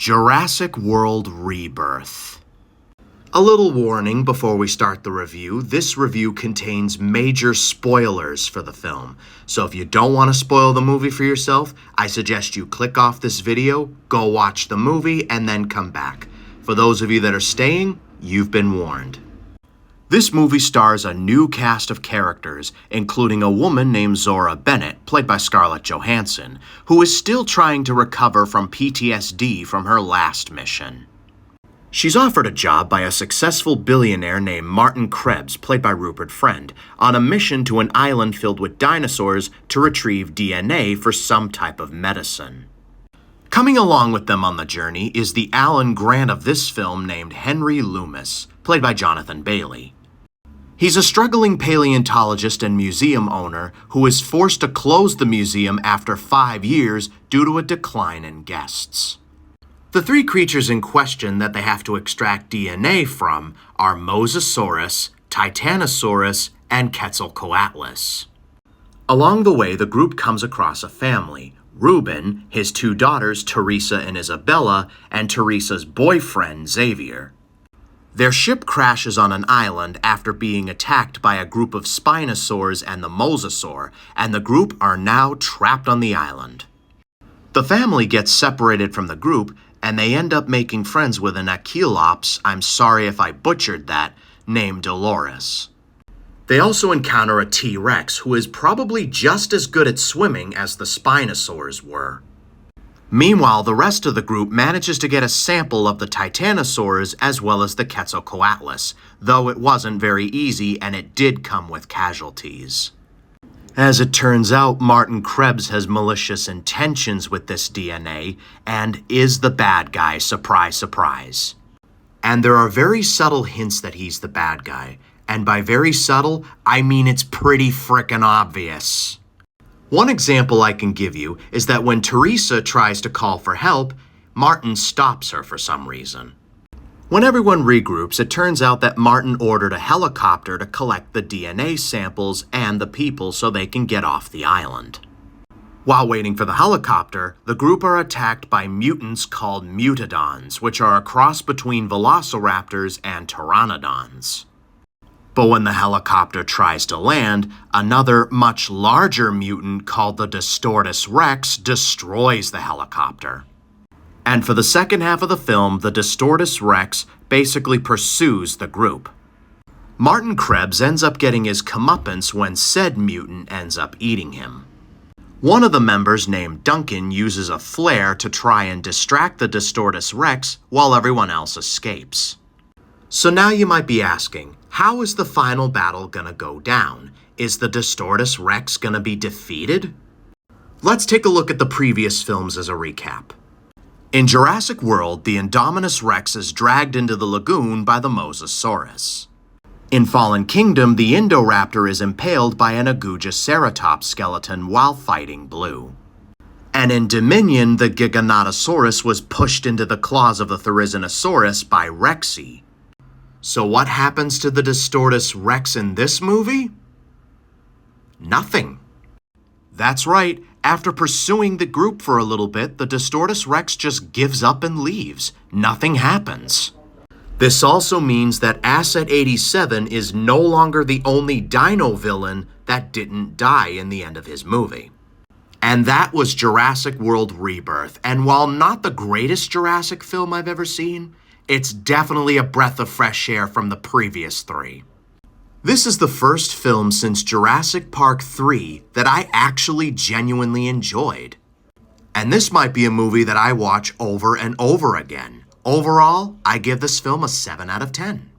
Jurassic World Rebirth. A little warning before we start the review. This review contains major spoilers for the film. So if you don't want to spoil the movie for yourself, I suggest you click off this video, go watch the movie, and then come back. For those of you that are staying, you've been warned. This movie stars a new cast of characters, including a woman named Zora Bennett, played by Scarlett Johansson, who is still trying to recover from PTSD from her last mission. She's offered a job by a successful billionaire named Martin Krebs, played by Rupert Friend, on a mission to an island filled with dinosaurs to retrieve DNA for some type of medicine. Coming along with them on the journey is the Alan Grant of this film named Henry Loomis, played by Jonathan Bailey. He's a struggling paleontologist and museum owner who is forced to close the museum after 5 years due to a decline in guests. The three creatures in question that they have to extract DNA from are Mosasaurus, Titanosaurus, and Quetzalcoatlus. Along the way, the group comes across a family: Reuben, his 2 daughters Teresa and Isabella, and Teresa's boyfriend Xavier. Their ship crashes on an island after being attacked by a group of Spinosaurs and the Mosasaur, and the group are now trapped on the island. The family gets separated from the group, and they end up making friends with an Achelops, I'm sorry if I butchered that, named Dolores. They also encounter a T-Rex who is probably just as good at swimming as the Spinosaurs were. Meanwhile, the rest of the group manages to get a sample of the Titanosaurs as well as the Quetzalcoatlus, though it wasn't very easy and it did come with casualties. As it turns out, Martin Krebs has malicious intentions with this DNA and is the bad guy, surprise, surprise. And there are very subtle hints that he's the bad guy, and by very subtle, I mean it's pretty frickin' obvious. One example I can give you is that when Teresa tries to call for help, Martin stops her for some reason. When everyone regroups, it turns out that Martin ordered a helicopter to collect the DNA samples and the people so they can get off the island. While waiting for the helicopter, the group are attacked by mutants called mutodons, which are a cross between velociraptors and pteranodons. But when the helicopter tries to land, another much larger mutant called the Dinosaurs Rex destroys the helicopter. And for the second half of the film, the Dinosaurs Rex basically pursues the group. Martin Krebs ends up getting his comeuppance when said mutant ends up eating him. One of the members, named Duncan, uses a flare to try and distract the Dinosaurs Rex while everyone else escapes. So now you might be asking, how is the final battle gonna go down? Is the Dinosaurs Rex gonna be defeated? Let's take a look at the previous films as a recap. In Jurassic World, the Indominus Rex is dragged into the lagoon by the Mosasaurus. In Fallen Kingdom, the Indoraptor is impaled by an Agujaceratops skeleton while fighting Blue. And in Dominion, the Giganotosaurus was pushed into the claws of the Therizinosaurus by Rexy. So what happens to the Dinosaurs Rex in this movie? Nothing. That's right, after pursuing the group for a little bit, the Dinosaurs Rex just gives up and leaves. Nothing happens. This also means that Asset 87 is no longer the only dino villain that didn't die in the end of his movie. And that was Jurassic World Rebirth, and while not the greatest Jurassic film I've ever seen, it's definitely a breath of fresh air from the previous 3. This is the first film since Jurassic Park 3 that I actually genuinely enjoyed. And this might be a movie that I watch over and over again. Overall, I give this film a 7 out of 10.